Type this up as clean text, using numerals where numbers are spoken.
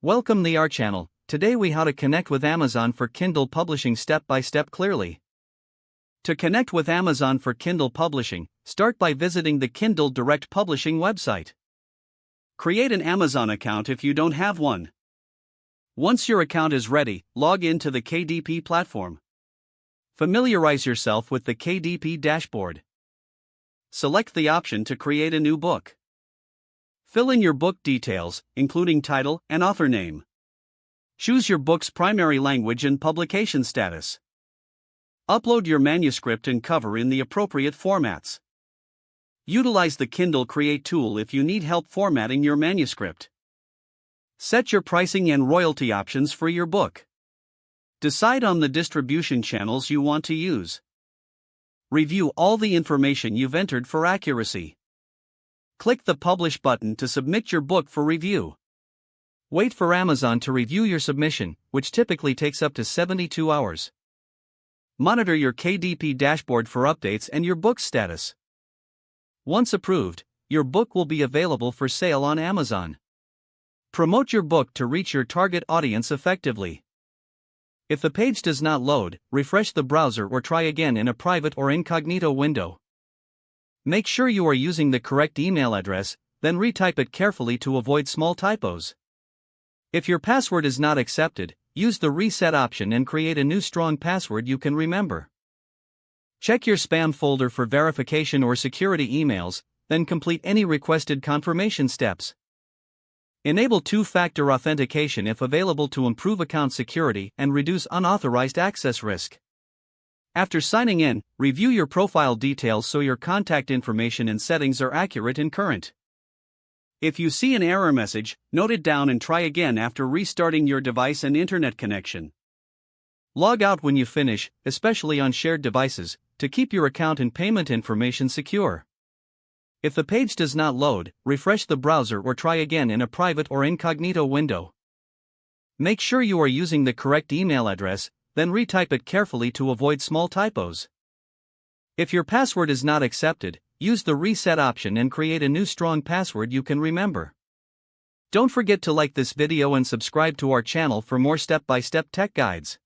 Welcome to our channel. Today we how to connect with Amazon for Kindle publishing step by step clearly. To connect with Amazon for Kindle publishing, start by visiting the Kindle Direct Publishing website. Create an Amazon account if you don't have one. Once your account is ready, log in to the KDP platform. Familiarize yourself with the KDP dashboard. Select the option to create a new book. Fill in your book details, including title and author name. Choose your book's primary language and publication status. Upload your manuscript and cover in the appropriate formats. Utilize the Kindle Create tool if you need help formatting your manuscript. Set your pricing and royalty options for your book. Decide on the distribution channels you want to use. Review all the information you've entered for accuracy. Click the Publish button to submit your book for review. Wait for Amazon to review your submission, which typically takes up to 72 hours. Monitor your KDP dashboard for updates and your book's status. Once approved, your book will be available for sale on Amazon. Promote your book to reach your target audience effectively. If the page does not load, refresh the browser or try again in a private or incognito window. Make sure you are using the correct email address, then retype it carefully to avoid small typos. If your password is not accepted, use the reset option and create a new strong password you can remember. Check your spam folder for verification or security emails, then complete any requested confirmation steps. Enable two-factor authentication if available to improve account security and reduce unauthorized access risk. After signing in, review your profile details so your contact information and settings are accurate and current. If you see an error message, note it down and try again after restarting your device and internet connection. Log out when you finish, especially on shared devices, to keep your account and payment information secure. If the page does not load, refresh the browser or try again in a private or incognito window. Make sure you are using the correct email address, then retype it carefully to avoid small typos. If your password is not accepted, use the reset option and create a new strong password you can remember. Don't forget to like this video and subscribe to our channel for more step-by-step tech guides.